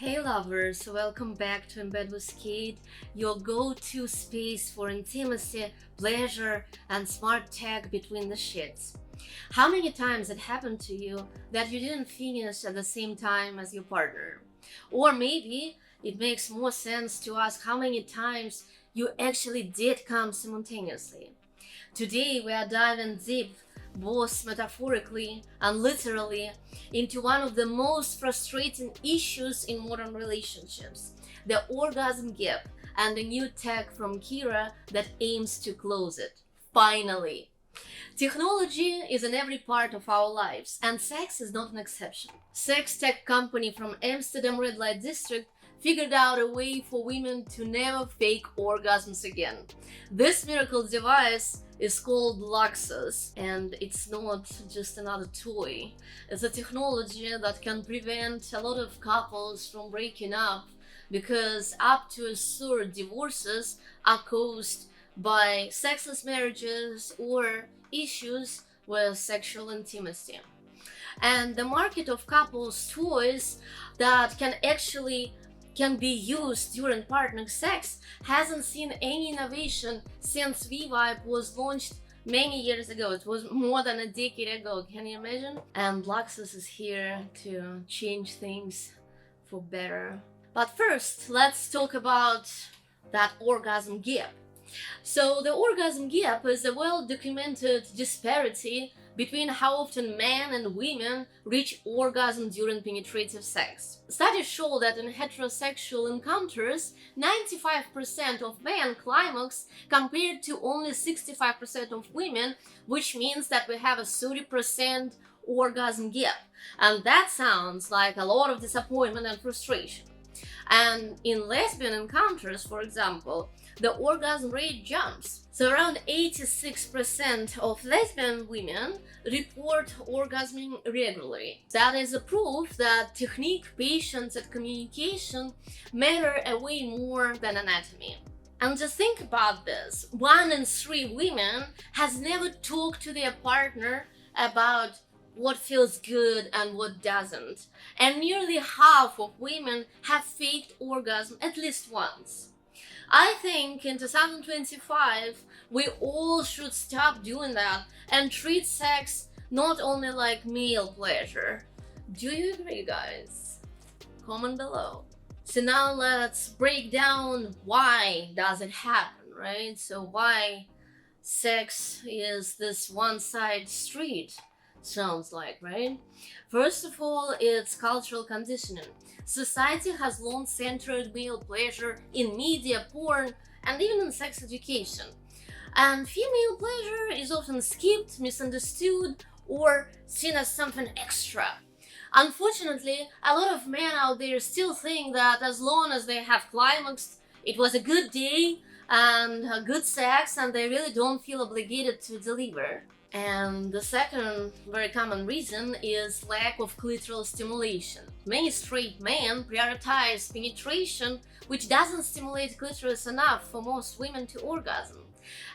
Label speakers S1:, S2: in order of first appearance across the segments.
S1: Hey lovers, welcome back to In Bed with Kate, your go-to space for intimacy, pleasure, and smart tech between the sheets. How many times it happened to you that you didn't finish at the same time as your partner? Or maybe it makes more sense to ask how many times you actually did come simultaneously. Today we are diving deep, both metaphorically and literally, into one of the most frustrating issues in modern relationships, the orgasm gap, and the new tech from Kiiroo that aims to close it. Finally! Technology is in every part of our lives, and sex is not an exception. Sex tech company from Amsterdam red light district figured out a way for women to never fake orgasms again. This miracle device is called Luxus, and it's not just another toy. It's a technology that can prevent a lot of couples from breaking up, because up to a third divorces are caused by sexless marriages or issues with sexual intimacy. And the market of couples toys that can be used during partner sex hasn't seen any innovation since V-Vibe was launched many years ago. It was more than a decade ago, can you imagine? And Luxus is here to change things for better. But first, let's talk about that orgasm gap. So the orgasm gap is a well-documented disparity between how often men and women reach orgasm during penetrative sex. Studies show that in heterosexual encounters, 95% of men climax compared to only 65% of women, which means that we have a 30% orgasm gap. And that sounds like a lot of disappointment and frustration. And in lesbian encounters, for example, the orgasm rate jumps. So around 86% of lesbian women report orgasming regularly. That is a proof that technique, patience, and communication matter a way more than anatomy. And just think about this. 1 in 3 women has never talked to their partner about what feels good and what doesn't. And nearly half of women have faked orgasm at least once. I think in 2025, we all should stop doing that and treat sex not only like male pleasure. Do you agree, guys? Comment below. So now let's break down why does it happen, right? So why sex is this one-side street? Sounds like, right? First of all, it's cultural conditioning. Society has long centered male pleasure in media, porn, and even in sex education. And female pleasure is often skipped, misunderstood, or seen as something extra. Unfortunately, a lot of men out there still think that as long as they have climaxed, it was a good day and a good sex, and they really don't feel obligated to deliver. And the second very common reason is lack of clitoral stimulation. Many straight men prioritize penetration, which doesn't stimulate clitoris enough for most women to orgasm.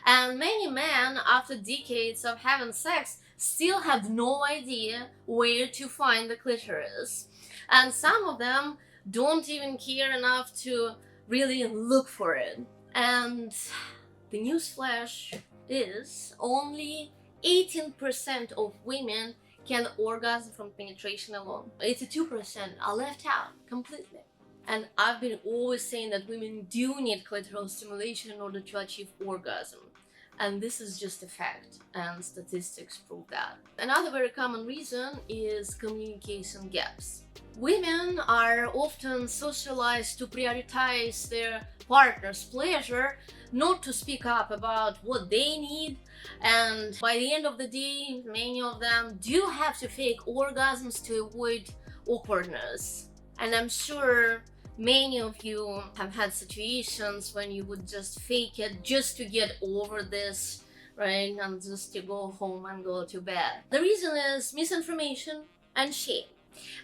S1: And many men, after decades of having sex, still have no idea where to find the clitoris. And some of them don't even care enough to really look for it. And the newsflash is only 18% of women can orgasm from penetration alone. 82% are left out completely. And I've been always saying that women do need clitoral stimulation in order to achieve orgasm. And this is just a fact, and statistics prove that. Another very common reason is communication gaps. Women are often socialized to prioritize their partner's pleasure, not to speak up about what they need, and by the end of the day, many of them do have to fake orgasms to avoid awkwardness. And I'm sure many of you have had situations when you would just fake it just to get over this, right? And just to go home and go to bed. The reason is misinformation and shame.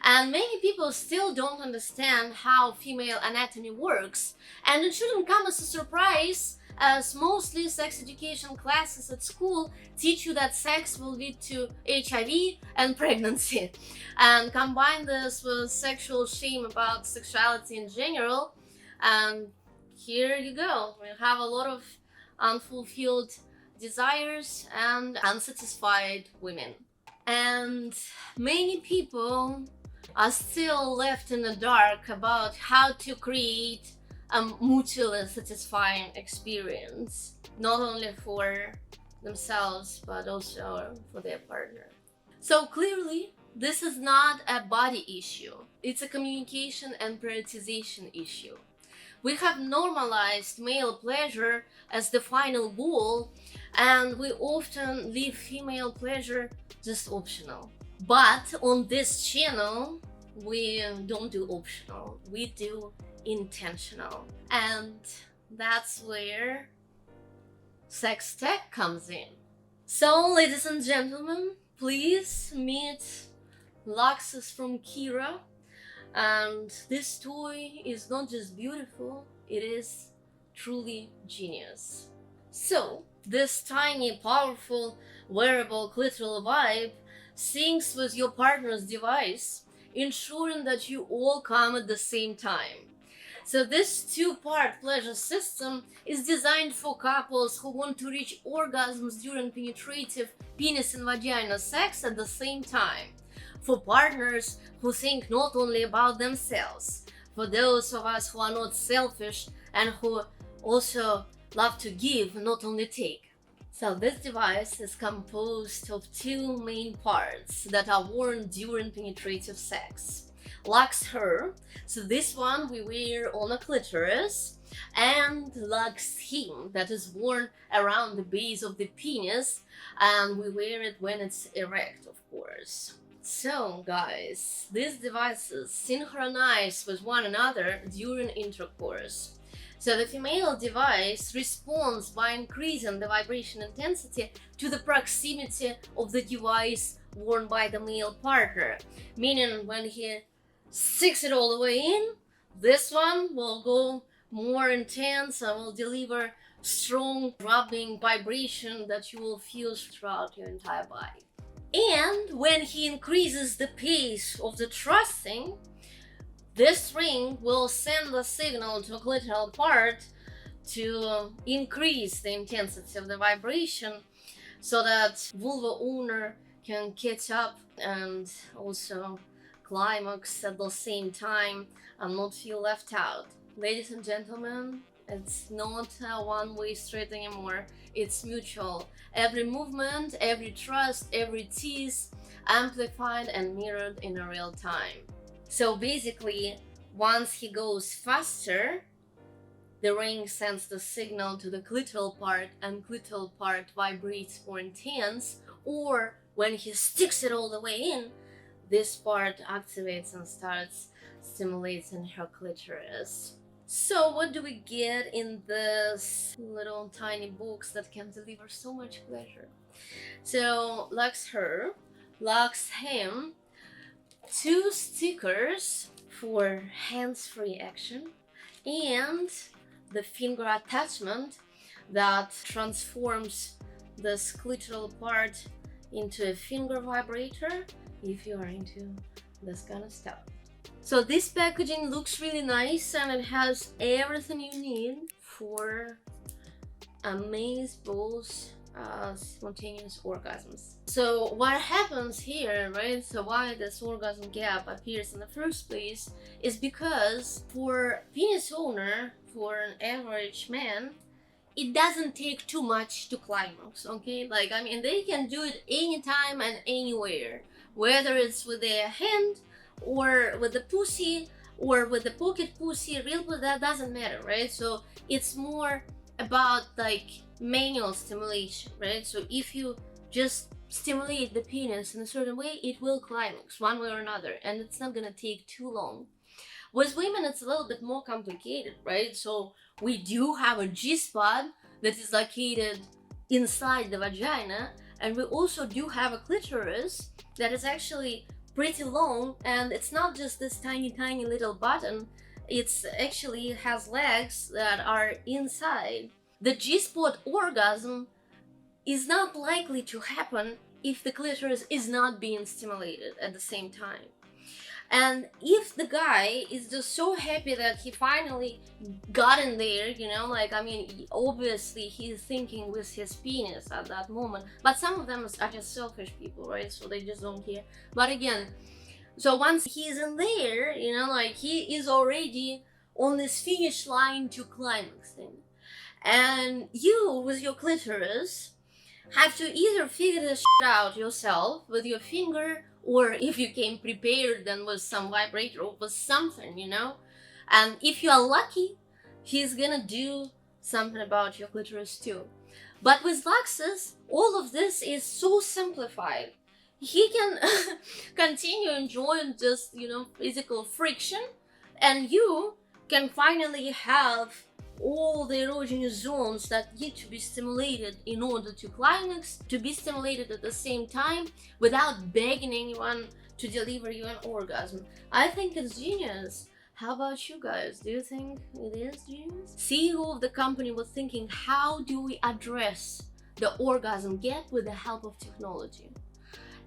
S1: And many people still don't understand how female anatomy works, and it shouldn't come as a surprise, as mostly sex education classes at school teach you that sex will lead to HIV and pregnancy. And combine this with sexual shame about sexuality in general, and here you go. We have a lot of unfulfilled desires and unsatisfied women. And many people are still left in the dark about how to create a mutually satisfying experience, not only for themselves but also for their partner. So clearly, this is not a body issue, it's a communication and prioritization issue. We have normalized male pleasure as the final goal, and we often leave female pleasure just optional. But on this channel, we don't do optional, we do intentional. And that's where sex tech comes in. So, ladies and gentlemen, please meet Luxus from Kiiroo. And this toy is not just beautiful, it is truly genius. So, this tiny, powerful, wearable clitoral vibe syncs with your partner's device, ensuring that you all come at the same time. So this two-part pleasure system is designed for couples who want to reach orgasms during penetrative penis and vagina sex at the same time. For partners who think not only about themselves, for those of us who are not selfish and who also love to give, not only take. So this device is composed of two main parts that are worn during penetrative sex. Lux Her, so this one we wear on a clitoris, and Lux Him, that is worn around the base of the penis, and we wear it when it's erect, of course. So guys, these devices synchronize with one another during intercourse. So the female device responds by increasing the vibration intensity to the proximity of the device worn by the male partner, meaning when he sticks it all the way in, this one will go more intense and will deliver strong rubbing vibration that you will feel throughout your entire body. And when he increases the pace of the thrusting, this ring will send a signal to the clitoral part to increase the intensity of the vibration so that vulva owner can catch up and also climax at the same time and not feel left out. Ladies and gentlemen, it's not a one-way street anymore, it's mutual. Every movement, every thrust, every tease amplified and mirrored in a real time. So basically, once he goes faster, the ring sends the signal to the clitoral part and clitoral part vibrates more intense, or when he sticks it all the way in, this part activates and starts stimulating her clitoris. So what do we get in this little tiny box that can deliver so much pleasure? So Lux Her, Lux Him, 2 stickers for hands-free action, and the finger attachment that transforms this clitoral part into a finger vibrator if you are into this kind of stuff. So this packaging looks really nice and it has everything you need for amazing spontaneous orgasms. So what happens here, right? So why this orgasm gap appears in the first place is because for penis owner, for an average man, it doesn't take too much to climax, okay? Like, I mean, they can do it anytime and anywhere, whether it's with their hand or with the pussy or with the pocket pussy, real pussy, that doesn't matter, right? So it's more about like manual stimulation, right? So if you just stimulate the penis in a certain way, it will climax one way or another, and it's not gonna take too long. With women, it's a little bit more complicated, right? So we do have a G-spot that is located inside the vagina, and we also do have a clitoris that is actually pretty long, and it's not just this tiny little button. It's actually has legs that are inside. The G-spot orgasm is not likely to happen if the clitoris is not being stimulated at the same time. And if the guy is just so happy that he finally got in there, you know, like, I mean, obviously he's thinking with his penis at that moment. But some of them are just selfish people, right? So they just don't care. But again, so once he's in there, you know, like, he is already on this finish line to climaxing. And you, with your clitoris, have to either figure this shit out yourself with your finger, or if you came prepared then with some vibrator or with something, you know. And if you are lucky, he's gonna do something about your clitoris too. But with Luxus, all of this is so simplified. He can continue enjoying just, you know, physical friction, and you can finally have all the erogenous zones that need to be stimulated in order to climax, to be stimulated at the same time without begging anyone to deliver you an orgasm. I think it's genius. How about you guys? Do you think it is genius? CEO of the company was thinking, how do we address the orgasm gap with the help of technology?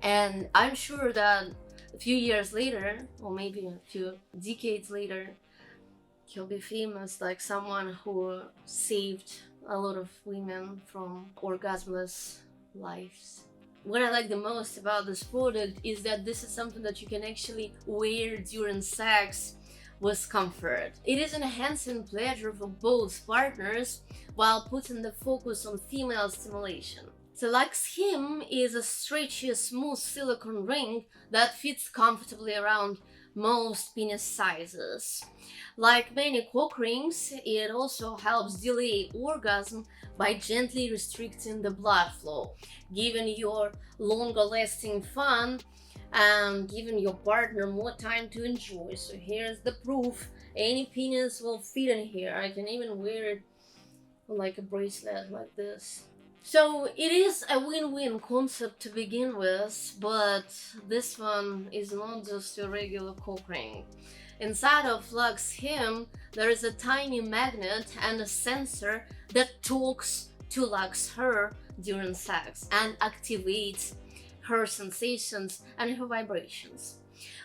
S1: And I'm sure that a few years later, or maybe a few decades later, he'll be famous like someone who saved a lot of women from orgasmless lives. What I like the most about this product is that this is something that you can actually wear during sex with comfort. It is enhancing pleasure for both partners while putting the focus on female stimulation. The Lux Him is a stretchy, smooth silicone ring that fits comfortably around most penis sizes. Like many cock rings, it also helps delay orgasm by gently restricting the blood flow, giving your longer lasting fun and giving your partner more time to enjoy. So here's the proof. Any penis will fit in here. I can even wear it like a bracelet like this. So it is a win-win concept to begin with, but this one is not just a regular cock ring. Inside of Lux Him, there is a tiny magnet and a sensor that talks to Lux Her during sex and activates her sensations and her vibrations.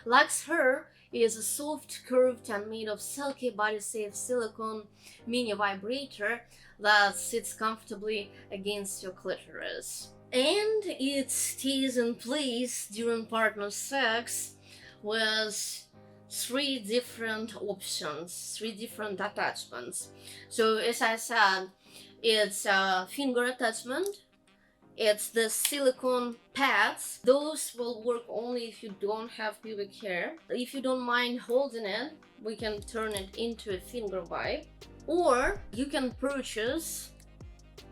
S1: Lux Her is a soft, curved and made of silky body-safe silicone mini vibrator that sits comfortably against your clitoris. And it stays in place during partner sex with 3 different options, 3 different attachments. So as I said, it's a finger attachment, it's the silicone pads. Those will work only if you don't have pubic hair. If you don't mind holding it, we can turn it into a finger vibe. Or you can purchase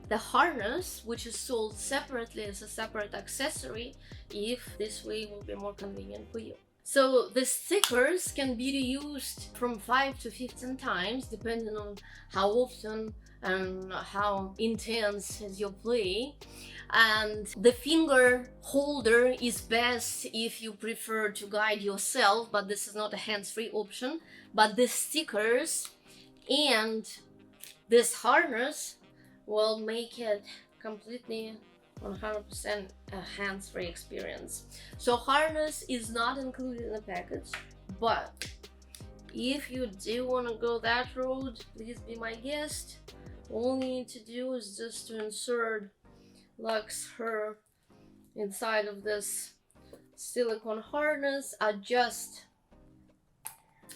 S1: the harness, which is sold separately as a separate accessory, if this way will be more convenient for you. So the stickers can be reused from 5 to 15 times, depending on how often and how intense is your play. And the finger holder is best if you prefer to guide yourself, but this is not a hands-free option. But the stickers and this harness will make it completely 100% a hands-free experience. So harness is not included in the package, but if you do want to go that road, please be my guest. All you need to do is just to insert Lux Her inside of this silicone harness, adjust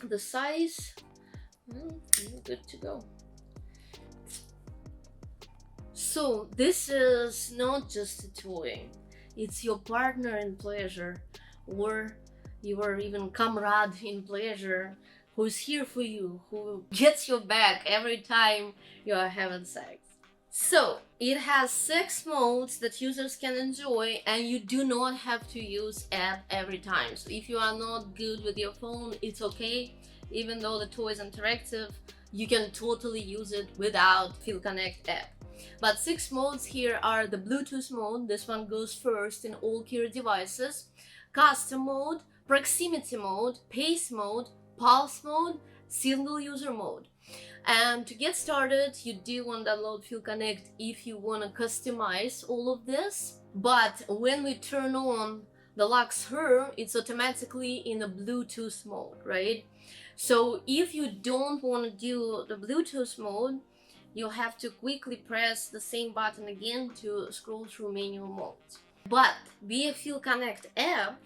S1: the size, and you're good to go. So this is not just a toy, it's your partner in pleasure, or your even comrade in pleasure, who's here for you, who gets your back every time you are having sex. So it has 6 modes that users can enjoy, and you do not have to use app every time. So if you are not good with your phone, it's okay. Even though the toy is interactive, you can totally use it without Feel Connect app. But 6 modes here are the Bluetooth mode. This one goes first in all Kiiroo devices. Custom mode proximity mode, pace mode, pulse mode, single user mode. And to get started, you do want to download Feel Connect if you want to customize all of this. But when we turn on the Luxus, it's automatically in a Bluetooth mode, right? So if you don't want to do the Bluetooth mode, you'll have to quickly press the same button again to scroll through manual modes. But via Feel Connect app,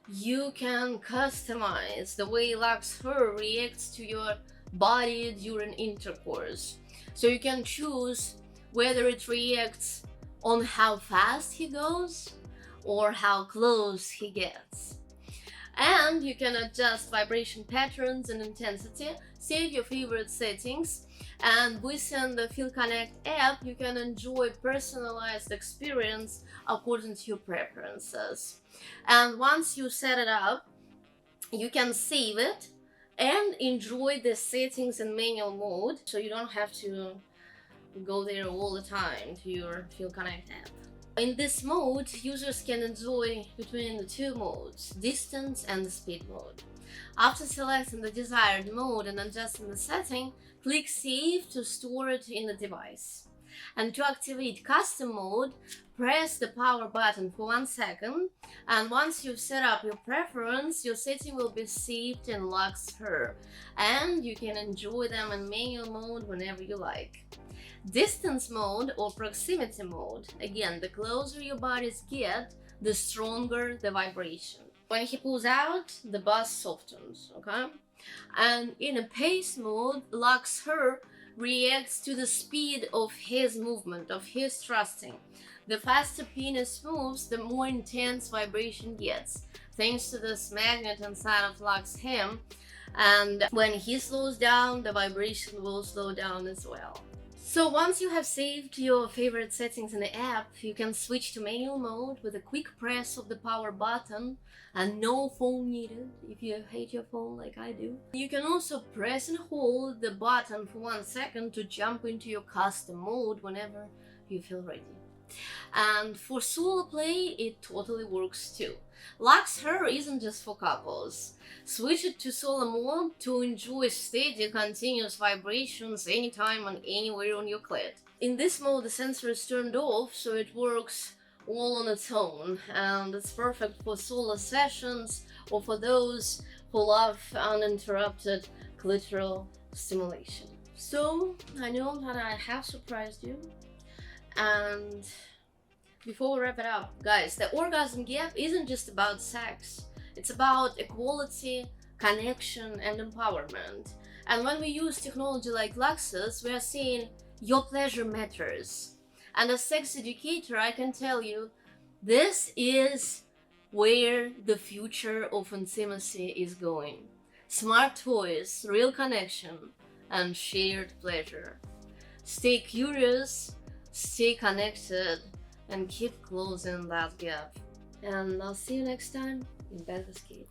S1: you can customize the way Luxus reacts to your body during intercourse. So you can choose whether it reacts on how fast he goes or how close he gets. And you can adjust vibration patterns and intensity, save your favorite settings, and within the Feel Connect app, you can enjoy personalized experience according to your preferences. And once you set it up, you can save it and enjoy the settings in manual mode, so you don't have to go there all the time to your Feel Connect app. In this mode, users can enjoy between the two modes, distance and the speed mode. After selecting the desired mode and adjusting the setting, click Save to store it in the device. And to activate custom mode, press the power button for 1 second, and once you've set up your preference, your setting will be saved in Luxus, and you can enjoy them in manual mode whenever you like. Distance mode or proximity mode, again, the closer your bodies get, the stronger the vibration. When he pulls out, the buzz softens, okay? And in a pace mode, Luxus reacts to the speed of his movement, of his thrusting. The faster penis moves, the more intense vibration gets, thanks to this magnet inside of Luxus hem. And when he slows down, the vibration will slow down as well. So once you have saved your favorite settings in the app, you can switch to manual mode with a quick press of the power button and no phone needed if you hate your phone like I do. You can also press and hold the button for 1 second to jump into your custom mode whenever you feel ready. And for solo play, it totally works too. Luxus isn't just for couples. Switch it to solo mode to enjoy steady, continuous vibrations anytime and anywhere on your clit. In this mode, the sensor is turned off, so it works all on its own, and it's perfect for solo sessions or for those who love uninterrupted clitoral stimulation. So, I know that I have surprised you, and before we wrap it up, guys, the orgasm gap isn't just about sex. It's about equality, connection, and empowerment. And when we use technology like Luxus, we are saying your pleasure matters. And as sex educator, I can tell you, this is where the future of intimacy is going. Smart toys, real connection, and shared pleasure. Stay curious, stay connected, and keep closing that gap. And I'll see you next time in Bed with Kate.